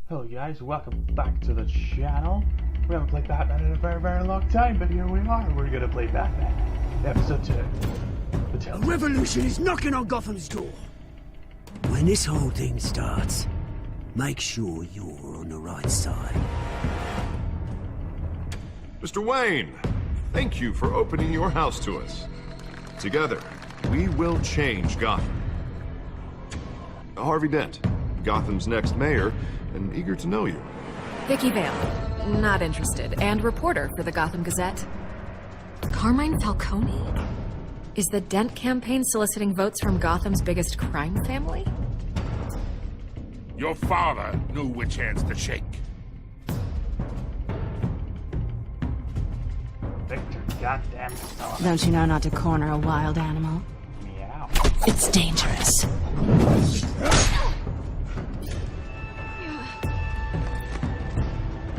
Hello guys, welcome back to the channel. We haven't played Batman in a very long time, but here we are. We're gonna play Batman. Episode 2. The Telltale. A revolution is knocking on Gotham's door. When this whole thing starts, make sure you're on the right side. Mr. Wayne, thank you for opening your house to us. Together, we will change Gotham. Harvey Dent, Gotham's next mayor, and eager to know you. Vicky Vale, not interested, and reporter for the Gotham Gazette. Carmine Falcone? Is the Dent campaign soliciting votes from Gotham's biggest crime family? Your father knew which hands to shake. Victor, goddamn son. Don't you know not to corner a wild animal? Meow. It's dangerous.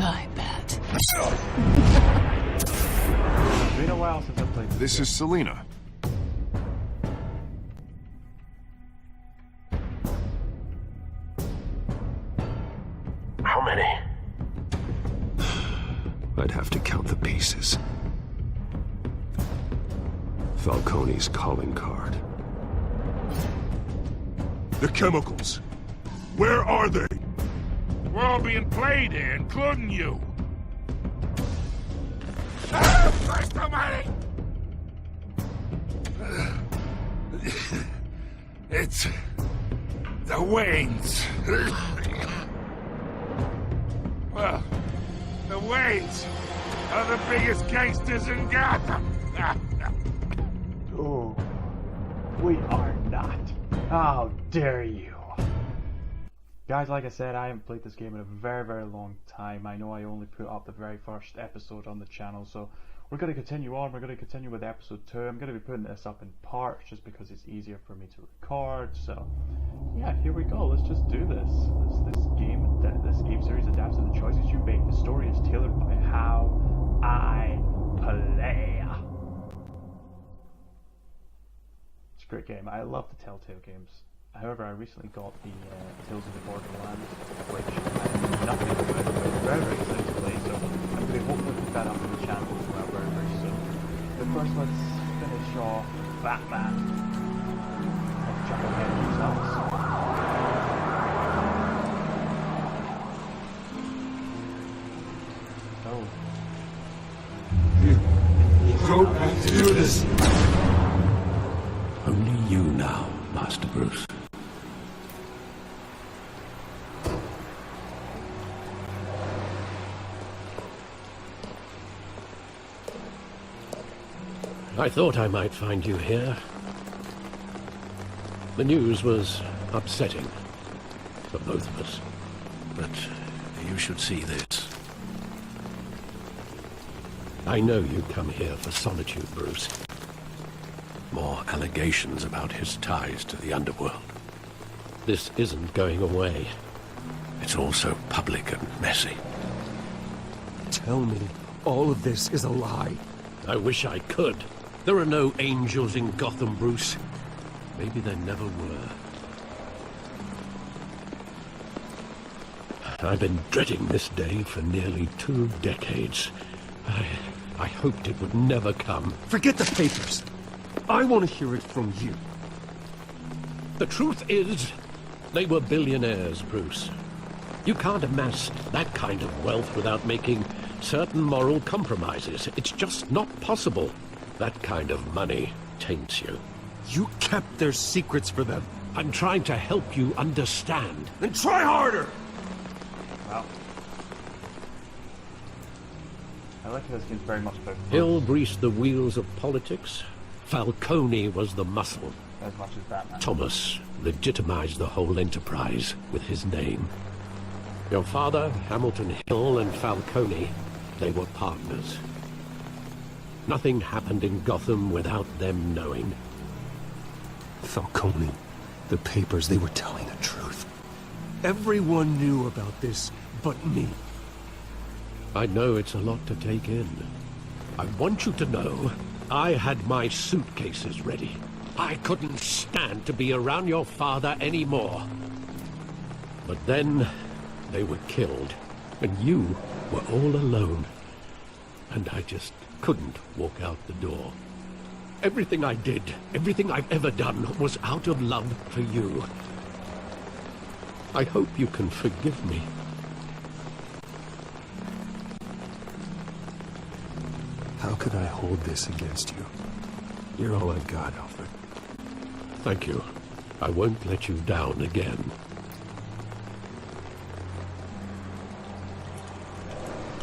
I bet. It's been a while since I played This is Selina. How many? I'd have to count the pieces. Falcone's calling card. The chemicals. Where are they? We're all being played here, including you. Christ almighty! It's the Waynes. Well, the Waynes are the biggest gangsters in Gotham. Oh, we are not. How dare you? Guys, like I said, I haven't played this game in a very long time. I know I only put up the very first episode on the channel, so we're going to continue on. We're going to continue with episode 2. I'm going to be putting this up in parts just because it's easier for me to record. So, yeah, here we go. Let's just do this. This game series adapts to the choices you make. The story is tailored by how I play. It's a great game. I love the Telltale games. However, I recently got the Tales of the Borderlands, which I know nothing about, but it's very excited to play, so I'm going to hopefully put that up on the channel as well very soon. But first, let's finish off Batman of Chucklehead themselves. Oh. So to do this. Only you now, Master Bruce. I thought I might find you here. The news was upsetting for both of us. But you should see this. I know you come here for solitude, Bruce. More allegations about his ties to the underworld. This isn't going away. It's all so public and messy. Tell me all of this is a lie. I wish I could. There are no angels in Gotham, Bruce. Maybe there never were. I've been dreading this day for nearly 2 decades. I hoped it would never come. Forget the papers. I want to hear it from you. The truth is, they were billionaires, Bruce. You can't amass that kind of wealth without making certain moral compromises. It's just not possible. That kind of money taints you. You kept their secrets for them. I'm trying to help you understand. Then try harder! Wow. I like how this game's very much about Hill greased the wheels of politics. Falcone was the muscle. as much as Batman. Thomas legitimized the whole enterprise with his name. Your father, Hamilton Hill, and Falcone, they were partners. Nothing happened in Gotham without them knowing. Falcone, the papers, they were telling the truth. Everyone knew about this but me. I know it's a lot to take in. I want you to know, I had my suitcases ready. I couldn't stand to be around your father anymore. But then, they were killed, and you were all alone. And I just couldn't walk out the door. Everything I did, everything I've ever done, was out of love for you. I hope you can forgive me. How could I hold this against you? You're all I've got, Alfred. Thank you. I won't let you down again.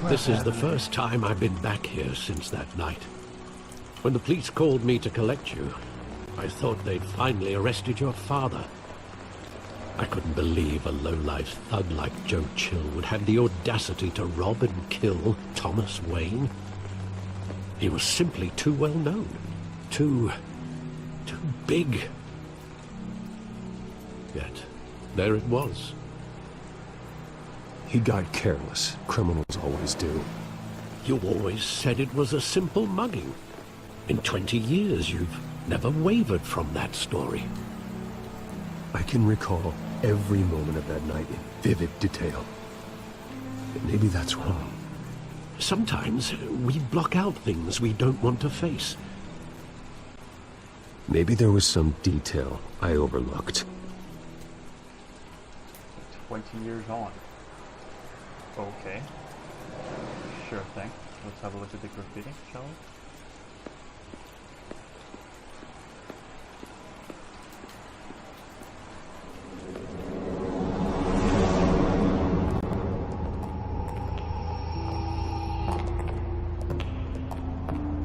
This is the first time I've been back here since that night. When the police called me to collect you, I thought they'd finally arrested your father. I couldn't believe a low-life thug like Joe Chill would have the audacity to rob and kill Thomas Wayne. He was simply too well known. Too big. Yet, there it was. He got careless. Criminals always do. You always said it was a simple mugging. In 20 years, you've never wavered from that story. I can recall every moment of that night in vivid detail. But maybe that's wrong. Sometimes we block out things we don't want to face. Maybe there was some detail I overlooked. 20 years on. Okay. Sure thing. Let's have a look at the graffiti, shall we?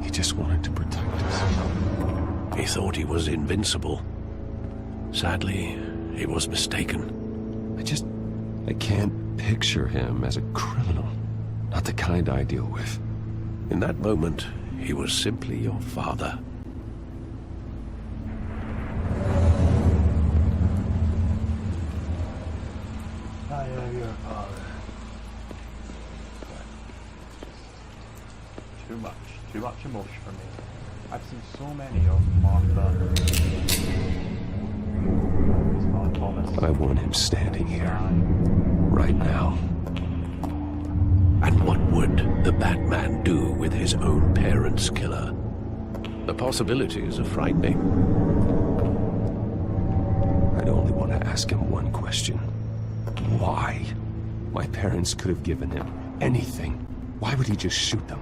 He just wanted to protect us. He thought he was invincible. Sadly, he was mistaken. I can't picture him as a criminal. Not the kind I deal with. In that moment, he was simply your father. I am your father. Too much emotion for me. I've seen so many of Martha. I want him standing here, right now. And what would the Batman do with his own parents' killer? The possibilities are frightening. I'd only want to ask him one question. Why? My parents could have given him anything. Why would he just shoot them?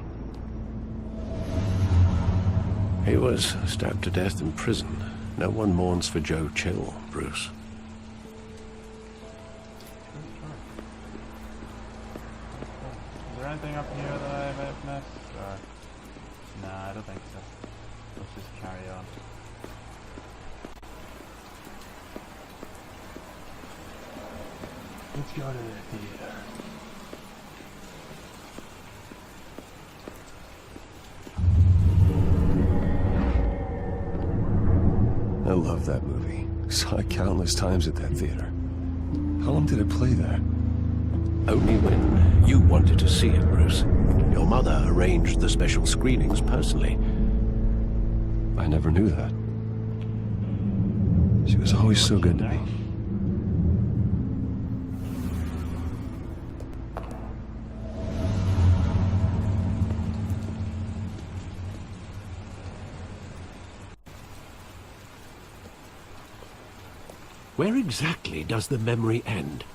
He was stabbed to death in prison. No one mourns for Joe Chill, Bruce. Is there anything up here that I may have missed? Or... Nah, I don't think so. Let's just carry on. Let's go to the theater. I love that movie. Saw it countless times at that theater. How long did it play there? Only when you wanted to see it, Bruce. Your mother arranged the special screenings personally. I never knew that. She was always so good to me. Where exactly does the memory end?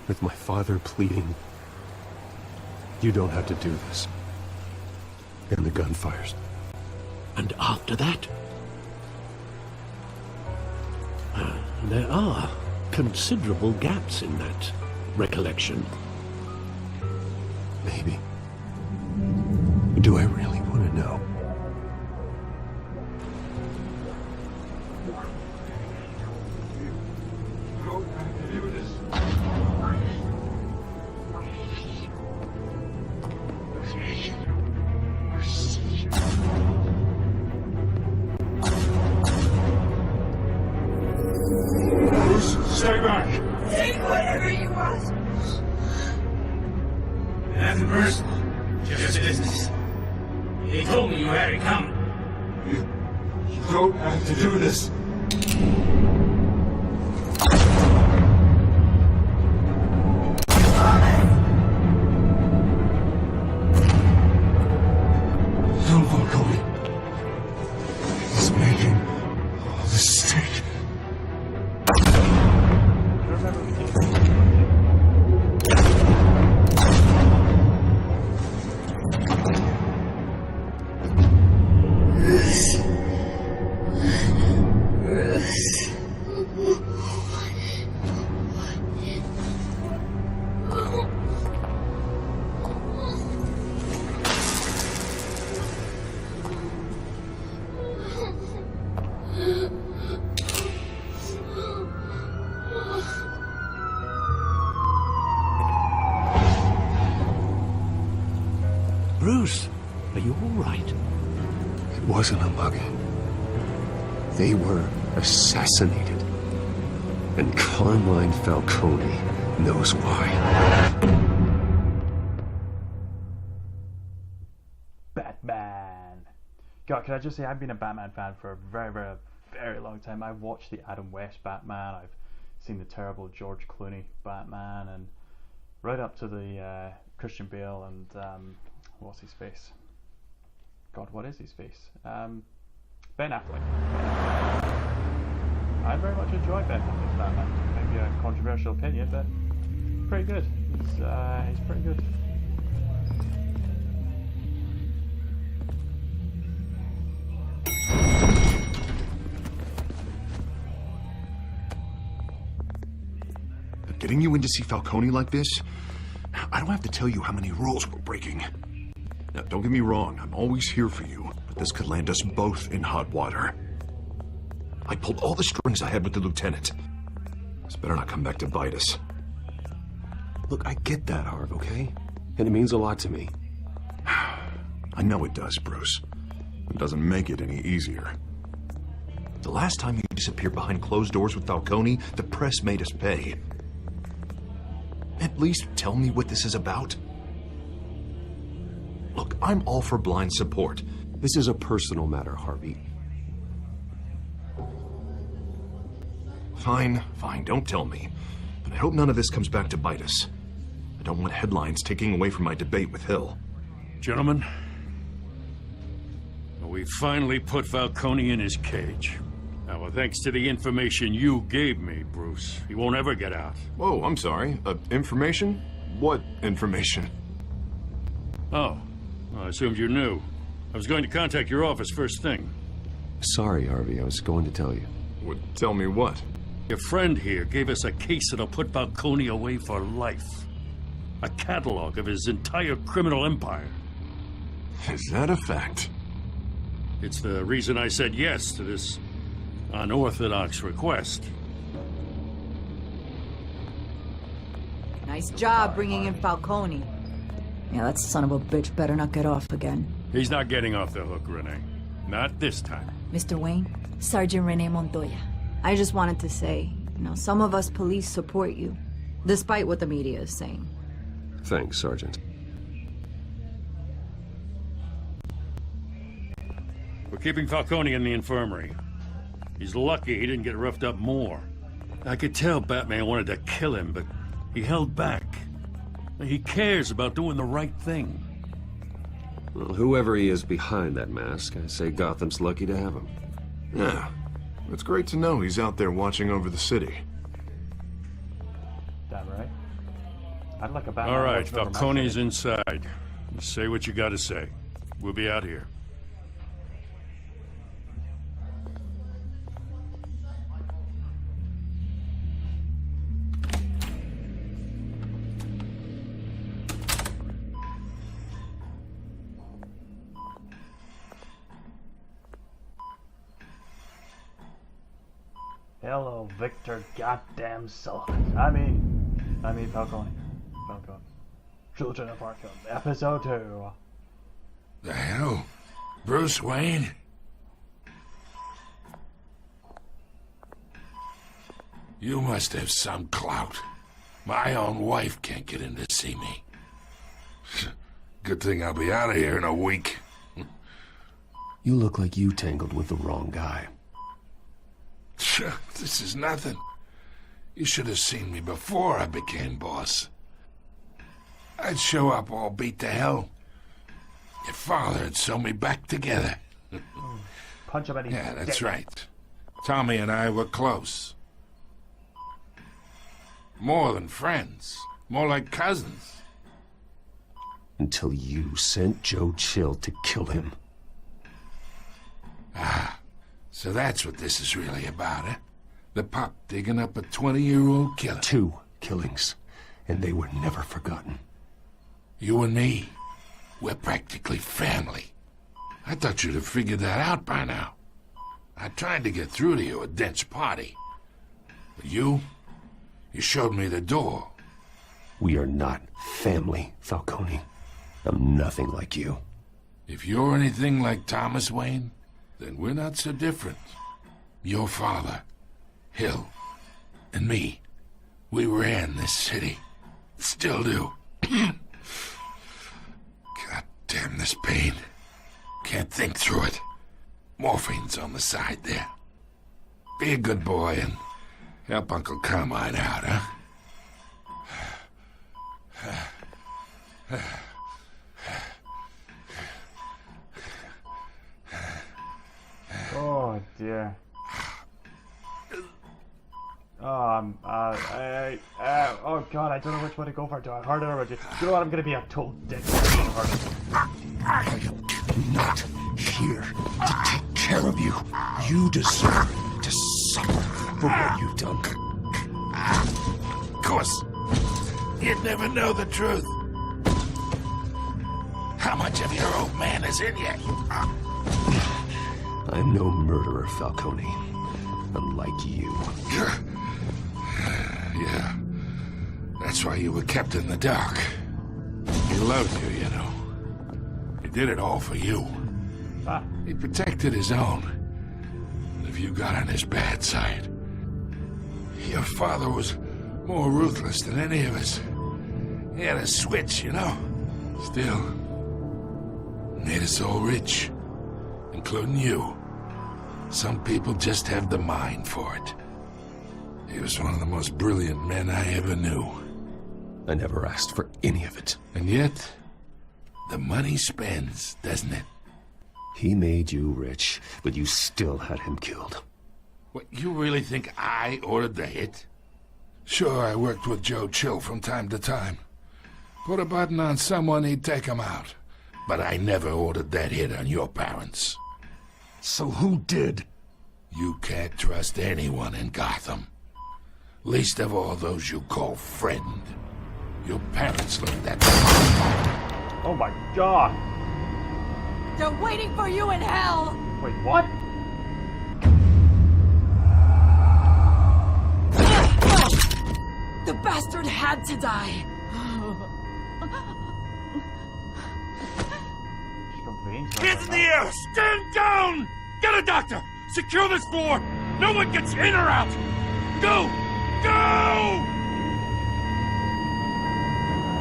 With my father pleading, "You don't have to do this." And the gun fires. And after that? There are considerable gaps in that recollection. Maybe. Do I really want to know? Stay back! Take whatever you want! Nothing personal, just business. He told me you had it coming. You don't have to do this. wasn't a mug. They were assassinated. And Carmine Falcone knows why. Batman. God, can I just say, I've been a Batman fan for a very, very, very long time. I've watched the Adam West Batman, I've seen the terrible George Clooney Batman, and right up to the Christian Bale and what's his face? God, what is his face? Ben Affleck. I very much enjoy Ben Affleck's Batman. Maybe a controversial opinion, but pretty good. He's pretty good. Getting you in to see Falcone like this? I don't have to tell you how many rules we're breaking. Now, don't get me wrong, I'm always here for you, but this could land us both in hot water. I pulled all the strings I had with the lieutenant. This better not come back to bite us. Look, I get that, Harv, okay? And it means a lot to me. I know it does, Bruce. It doesn't make it any easier. The last time you disappeared behind closed doors with Falcone, the press made us pay. At least tell me what this is about. Look, I'm all for blind support. This is a personal matter, Harvey. Fine, don't tell me. But I hope none of this comes back to bite us. I don't want headlines taking away from my debate with Hill. Gentlemen, we finally put Falcone in his cage. Now, well, thanks to the information you gave me, Bruce, he won't ever get out. Whoa, I'm sorry. Information? What information? Oh, well, I assumed you knew. I was going to contact your office first thing. Sorry, Harvey, I was going to tell you. Tell me what? Your friend here gave us a case that'll put Falcone away for life. A catalog of his entire criminal empire. Is that a fact? It's the reason I said yes to this unorthodox request. Nice job bringing in Falcone. Yeah, that son of a bitch better not get off again. He's not getting off the hook, Renee. Not this time. Mr. Wayne, Sergeant Renee Montoya. I just wanted to say, some of us police support you, despite what the media is saying. Thanks, Sergeant. We're keeping Falcone in the infirmary. He's lucky he didn't get roughed up more. I could tell Batman wanted to kill him, but he held back. He cares about doing the right thing. Well, whoever he is behind that mask, I say Gotham's lucky to have him. Yeah. It's great to know he's out there watching over the city. Damn right. I'd like a Batman. All right, Falcone's inside. You say what you gotta say. We'll be out here. Hello, Victor goddamn Sullivan. I mean Falcone. Children of Arkham, Episode 2. The hell? Bruce Wayne? You must have some clout. My own wife can't get in to see me. Good thing I'll be out of here in a week. You look like you tangled with the wrong guy. This is nothing. You should have seen me before I became boss. I'd show up all beat to hell. Your father would sew me back together. Punch him. Yeah, that's right. Tommy and I were close. More than friends. More like cousins. Until you sent Joe Chill to kill him. Ah, so that's what this is really about, eh? The pup digging up a 20-year-old killer. 2 killings, and they were never forgotten. You and me, we're practically family. I thought you'd have figured that out by now. I tried to get through to you at Dent's party. But you showed me the door. We are not family, Falcone. I'm nothing like you. If you're anything like Thomas Wayne, Then we're not so different. Your father, Hill, and me, we ran this city. Still do. God damn this pain. Can't think through it. Morphine's on the side there. Be a good boy and help Uncle Carmine out, huh? Oh dear. Oh god, I don't know which one to go for. Do I hurt it or do you know what? I'm gonna be a total dick. I am not here to take care of you. You deserve to suffer for what you've done. Of course, you'd never know the truth. How much of your old man is in you? I'm no murderer, Falcone. Unlike you. Yeah. That's why you were kept in the dark. He loved you, you know. He did it all for you. He protected his own. If you got on his bad side. Your father was more ruthless than any of us. He had a switch, you know. Still, made us all rich. Including you. Some people just have the mind for it. He was one of the most brilliant men I ever knew. I never asked for any of it. And yet, the money spends, doesn't it? He made you rich, but you still had him killed. What, you really think I ordered the hit? Sure, I worked with Joe Chill from time to time. Put a button on someone, he'd take him out. But I never ordered that hit on your parents. So who did? You can't trust anyone in Gotham. Least of all those you call friend. Your parents learned that. Oh my god! They're waiting for you in hell! Wait, what? The bastard had to die! Hands in the air! Stand down! Get a doctor! Secure this floor! No one gets in or out! Go! Go!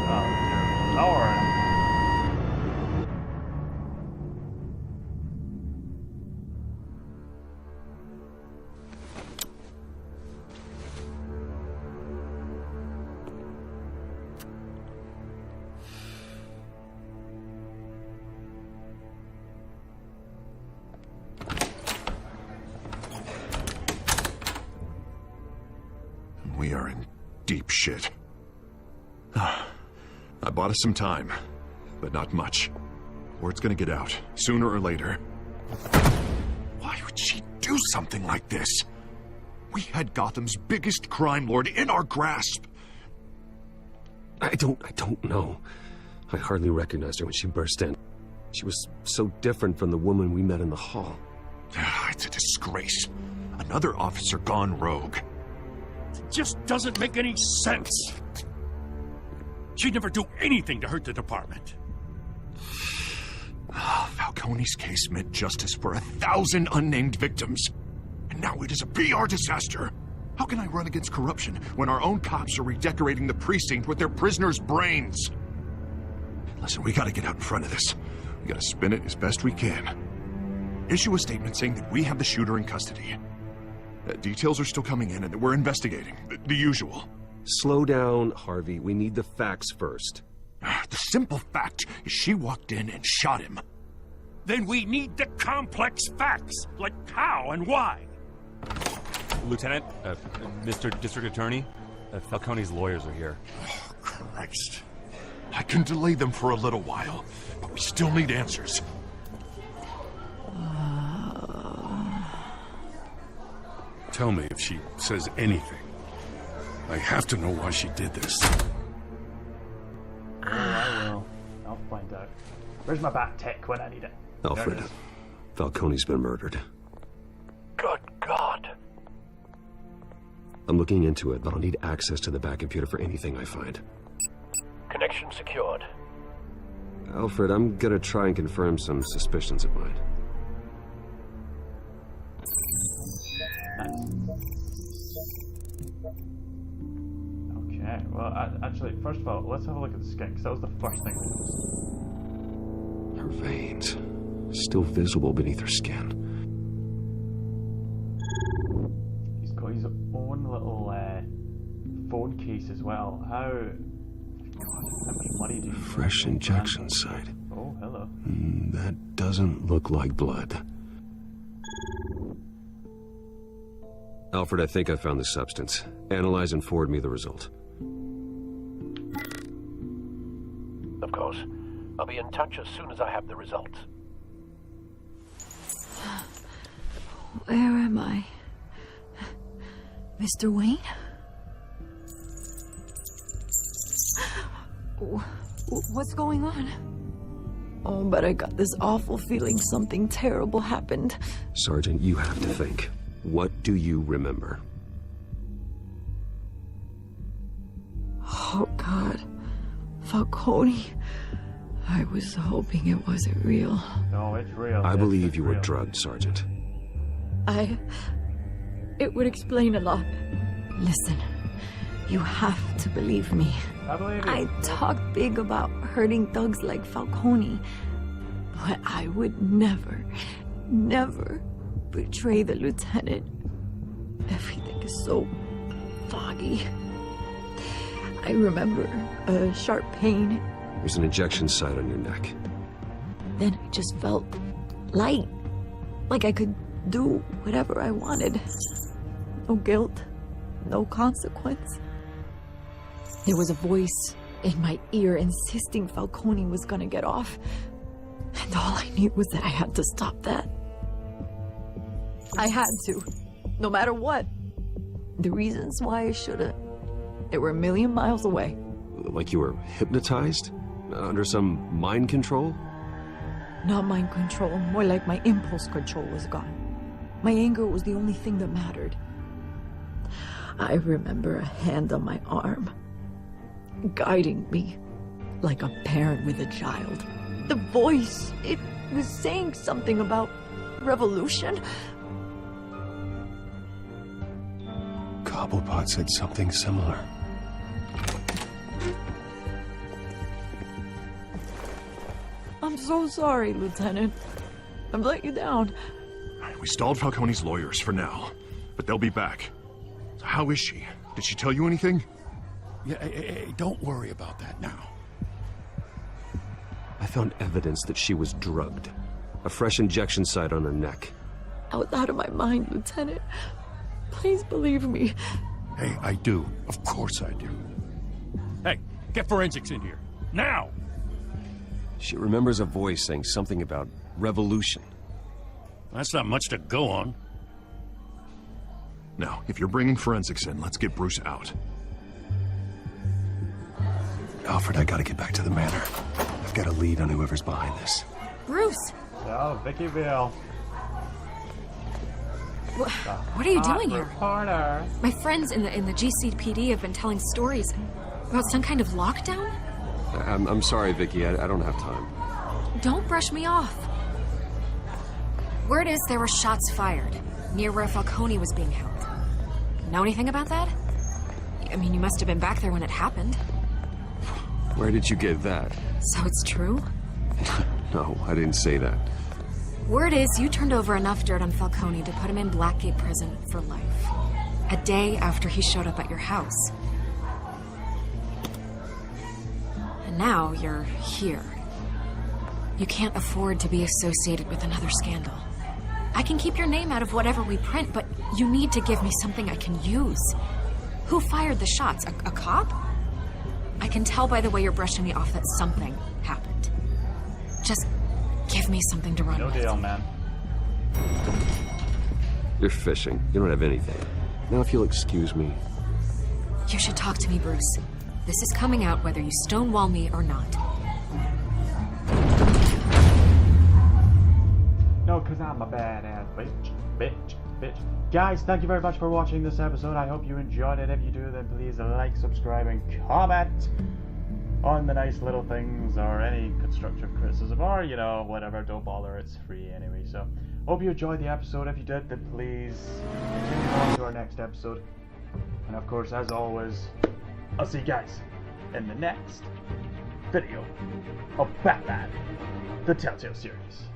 Oh, dear Lord. We are in deep shit. I bought us some time, but not much. Word's gonna get out, sooner or later. Why would she do something like this? We had Gotham's biggest crime lord in our grasp. I don't know. I hardly recognized her when she burst in. She was so different from the woman we met in the hall. It's a disgrace. Another officer gone rogue. It just doesn't make any sense. She'd never do anything to hurt the department. Falcone's case meant justice for 1,000 unnamed victims. And now it is a PR disaster. How can I run against corruption when our own cops are redecorating the precinct with their prisoners' brains? Listen, we gotta get out in front of this. We gotta spin it as best we can. Issue a statement saying that we have the shooter in custody. Details are still coming in and that we're investigating. The usual. Slow down, Harvey. We need the facts first. The simple fact is she walked in and shot him. Then we need the complex facts, like how and why. Lieutenant, Mr. District Attorney, Falcone's lawyers are here. Oh, Christ. I can delay them for a little while, but we still need answers. Tell me if she says anything. I have to know why she did this. Oh, I will. I'll find out. Where's my bat tech when I need it? Alfred, Falcone's been murdered. Good God. I'm looking into it, but I'll need access to the back computer for anything I find. Connection secured. Alfred, I'm gonna try and confirm some suspicions of mine. Nice. Okay, well, actually, first of all, let's have a look at the skin, because that was the first thing I noticed. Her veins, still visible beneath her skin. He's got his own little phone case as well. How much money do you need? Fresh injection site. Oh, hello. That doesn't look like blood. Alfred, I think I found the substance. Analyze and forward me the result. Of course. I'll be in touch as soon as I have the results. Where am I? Mr. Wayne? What's going on? Oh, but I got this awful feeling something terrible happened. Sergeant, you have to think. What do you remember? Oh, God. Falcone. I was hoping it wasn't real. No, it's real. I believe you were drugged, Sergeant. It would explain a lot. Listen, you have to believe me. I believe you. I talk big about hurting thugs like Falcone, but I would never betray the lieutenant. Everything is so foggy. I remember a sharp pain. There's an injection site on your neck. Then I just felt light, like I could do whatever I wanted. No guilt, no consequence. There was a voice in my ear insisting Falcone was gonna get off. And all I knew was that I had to stop that. I had to, no matter what. The reasons why I should've, they were a million miles away. Like you were hypnotized? Under some mind control? Not mind control, more like my impulse control was gone. My anger was the only thing that mattered. I remember a hand on my arm, guiding me like a parent with a child. The voice, it was saying something about revolution. Cobblepot said something similar. I'm so sorry, Lieutenant. I've let you down. We stalled Falcone's lawyers for now, but they'll be back. So how is she? Did she tell you anything? Yeah, hey, don't worry about that now. I found evidence that she was drugged. A fresh injection site on her neck. I was out of my mind, Lieutenant. Please believe me. Hey, I do. Of course I do. Hey, get forensics in here. Now! She remembers a voice saying something about revolution. That's not much to go on. Now, if you're bringing forensics in, let's get Bruce out. Alfred, I gotta get back to the manor. I've got a lead on whoever's behind this. Bruce! Oh, Vicky Vale. What are you doing here? Reporter. My friends in the GCPD have been telling stories about some kind of lockdown? I'm sorry, Vicky. I don't have time. Don't brush me off. Word is there were shots fired near where Falcone was being held. Know anything about that? I mean, you must have been back there when it happened. Where did you get that? So it's true? No, I didn't say that. Word is you turned over enough dirt on Falcone to put him in Blackgate Prison for life. A day after he showed up at your house. And now you're here. You can't afford to be associated with another scandal. I can keep your name out of whatever we print, but you need to give me something I can use. Who fired the shots? A cop? I can tell by the way you're brushing me off that something happened. Just give me something to run with. No deal, man. You're fishing. You don't have anything. Now, if you'll excuse me. You should talk to me, Bruce. This is coming out whether you stonewall me or not. No, because I'm a badass bitch. Guys, thank you very much for watching this episode. I hope you enjoyed it. If you do, then please like, subscribe, and comment. on the nice little things or any constructive criticism or, you know, whatever. Don't bother, it's free anyway. So, hope you enjoyed the episode. If you did, then please continue on to our next episode. And of course, as always, I'll see you guys in the next video of Batman, the Telltale series.